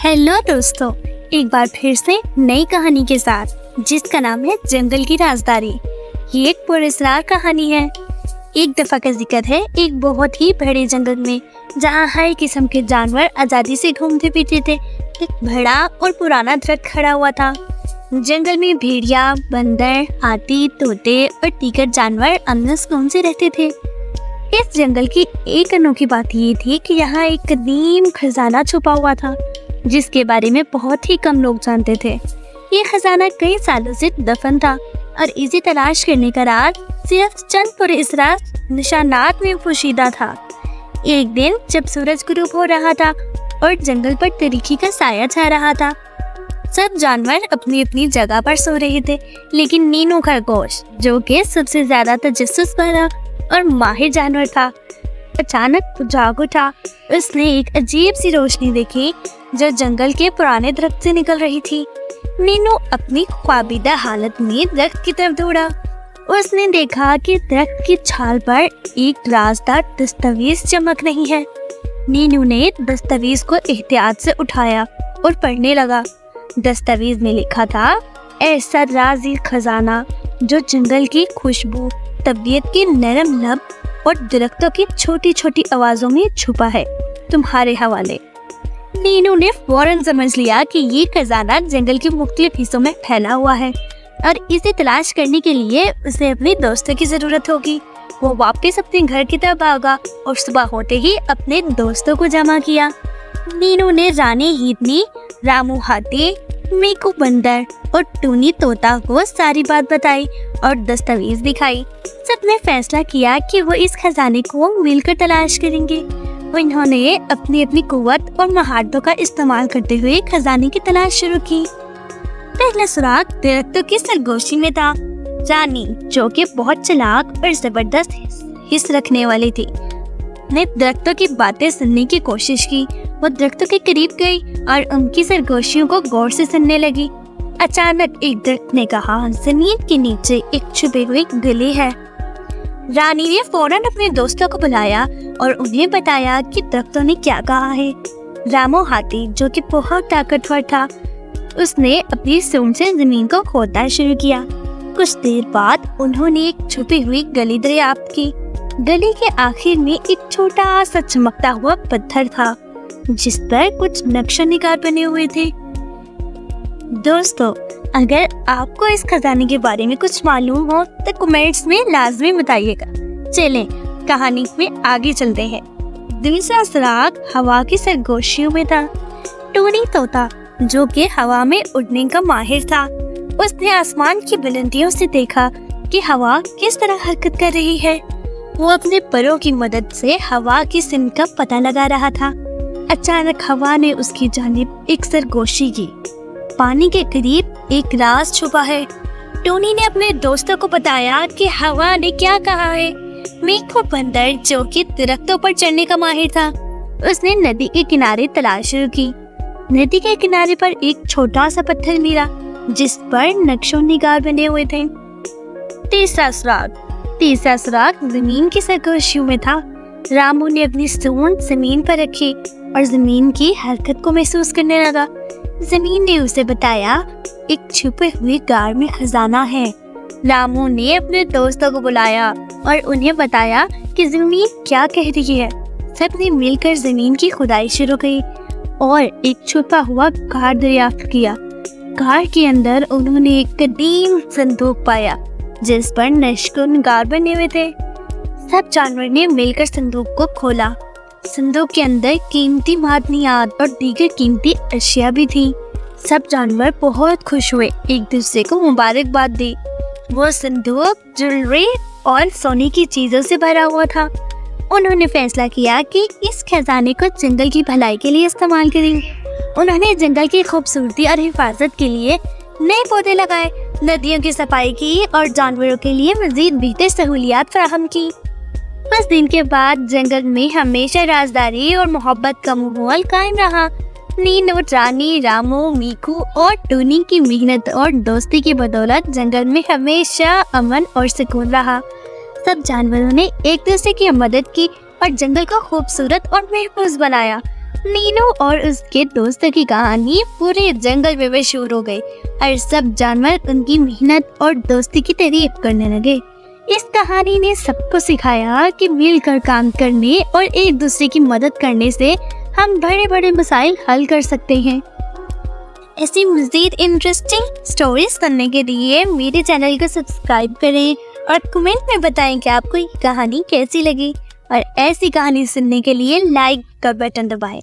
Hello दोस्तों, एक बार फिर से नई कहानी के साथ जिसका नाम है जंगल की राजदारी। ये एक पुरस्कार कहानी है। एक दफा का जिक्र है एक बहुत ही बड़े जंगल में, जहाँ हर किस्म के जानवर आजादी से घूमते फिरते थे। एक बड़ा और पुराना दरख्त खड़ा हुआ था। जंगल में भेड़िया, बंदर, हाथी, तोते और दीगर जानवर अमन सुकून से रहते थे। इस जंगल की एक अनोखी बात ये थी कि यहाँ एक कदीम खजाना छुपा हुआ था, जिसके बारे में बहुत ही कम लोग जानते थे। ये खजाना कई सालों से दफन था और इसे तलाश करने का राज सिर्फ चंद पुरस्कार निशानात में पोशीदा था। एक दिन जब सूरज गुरूब हो रहा था और जंगल पर तारीकी का साया छा रहा था, सब जानवर अपनी अपनी जगह पर सो रहे थे, लेकिन नीनू खरगोश, जो कि सबसे ज्यादा तजस्सुस वाला और माहिर जानवर था, अचानक जाग उठा। उसने एक अजीब सी रोशनी देखी जो जंगल के पुराने दरख्त से निकल रही थी। नीनू अपनी ख्वाबीदा हालत में दरख्त की तरफ दौड़ा। उसने देखा कि दरख्त की छाल पर एक राजदार दस्तावेज चमक रही है। नीनू ने दस्तावेज को एहतियात से उठाया और पढ़ने लगा। दस्तावेज में लिखा था, ऐसा राजी खजाना जो जंगल की खुशबू, तबीयत की नरम लब और दरख्तों की छोटी छोटी आवाजों में छुपा है, तुम्हारे हवाले। नीनू ने फौरन समझ लिया कि ये खजाना जंगल के मुख्तलिफ हिस्सों में फैला हुआ है और इसे तलाश करने के लिए उसे अपने दोस्तों की जरूरत होगी। वो वापस अपने घर की तरफ भागा और सुबह होते ही अपने दोस्तों को जमा किया। नीनू ने रानी हिरनी, रामू हाथी, मीकू बंदर और टूनी तोता को सारी बात बताई और दस्तावेज दिखाई। सबने फैसला किया कि वो इस खजाने को मिलकर तलाश करेंगे। उन्होंने अपनी अपनी कुव्वत और महारतों का इस्तेमाल करते हुए खजाने की तलाश शुरू की। पहला सुराग दरख्तों की सरगोशी में था। रानी, जो कि बहुत चालाक और जबरदस्त हिस्स रखने वाली थी, ने दरख्तों की बातें सुनने की कोशिश की। वो दरख्तों के करीब गई और उनकी सरगोशियों को गौर से सुनने लगी। अचानक एक दरख्त ने कहा, जमीन के नीचे एक छुपी हुई गली है। रानी ने फौरन अपने दोस्तों को बुलाया और उन्हें बताया कि दरख्तों ने क्या कहा है। रामू हाथी, जो कि बहुत ताकतवर था, उसने अपनी सूंड से जमीन को खोदना शुरू किया। कुछ देर बाद उन्होंने एक छुपी हुई गली दरियाफ्त की। गली के आखिर में एक छोटा सा चमकता हुआ पत्थर था, जिस पर कुछ नक्शा निगार बने हुए थे। दोस्तों, अगर आपको इस खजाने के बारे में कुछ मालूम हो तो कमेंट्स में लाजमी बताइएगा। चलें कहानी में आगे चलते हैं। दूसरा सुराग हवा की सरगोशियों में था। टूनी तोता, जो कि हवा में उड़ने का माहिर था, उसने आसमान की बुलंदियों से देखा कि हवा किस तरह हरकत कर रही है। वो अपने परों की मदद से हवा की सिमत का पता लगा रहा था। अचानक हवा ने उसकी जानिब एक सरगोशी की। पानी के करीब एक राज छुपा है। टोनी ने अपने दोस्तों को बताया कि हवा ने क्या कहा है। मीकू बंदर, जो कि दरख्तों पर चढ़ने का माहिर था, उसने नदी के किनारे तलाश शुरू की। नदी के किनारे पर एक छोटा सा पत्थर मिला, जिस पर नक्शो निगार बने हुए थे। तीसरा सुराग जमीन की सरगोशियों में था। रामू ने अपनी सूंड जमीन पर रखी और जमीन की हरकत को महसूस करने लगा। जमीन ने उसे बताया, एक छुपे हुए गार में खजाना है। रामू ने अपने दोस्तों को बुलाया और उन्हें बताया कि जमीन क्या कह रही है। सबने मिलकर जमीन की खुदाई शुरू की और एक छुपा हुआ गार दरियाफ्त किया। गार के अंदर उन्होंने एक कदीम संदूक पाया, जिस पर नक्शे निगार बने हुए थे। सब जानवर ने मिलकर संदूक को खोला। संदूक के अंदर कीमती मादनियात और दीगर कीमती अशिया भी थी। सब जानवर बहुत खुश हुए, एक दूसरे को मुबारकबाद दी। वो संदूक ज्वेलरी और सोने की चीजों से भरा हुआ था। उन्होंने फैसला किया कि इस खजाने को जंगल की भलाई के लिए इस्तेमाल करेंगे। उन्होंने जंगल की खूबसूरती और हिफाजत के लिए नए पौधे लगाए, नदियों की सफाई की और जानवरों के लिए मजीद बेहतर सहूलियात फराहम की। कुछ दिन के बाद जंगल में हमेशा राजदारी और मोहब्बत का माहौल कायम रहा। नीनू, रानी, रामू, मीकू और टूनी की मेहनत और दोस्ती की बदौलत जंगल में हमेशा अमन और सुकून रहा। सब जानवरों ने एक दूसरे की मदद की और जंगल को खूबसूरत और महफूज बनाया। नीनू और उसके दोस्तों की कहानी पूरे जंगल में मशहूर हो गई और सब जानवर उनकी मेहनत और दोस्ती की तारीफ करने लगे। इस कहानी ने सबको सिखाया कि मिलकर काम करने और एक दूसरे की मदद करने से हम बड़े बड़े मसाइल हल कर सकते हैं। ऐसी मज़ीद इंटरेस्टिंग स्टोरीज सुनने के लिए मेरे चैनल को सब्सक्राइब करें और कमेंट में बताएं कि आपको ये कहानी कैसी लगी, और ऐसी कहानी सुनने के लिए लाइक का बटन दबाएं।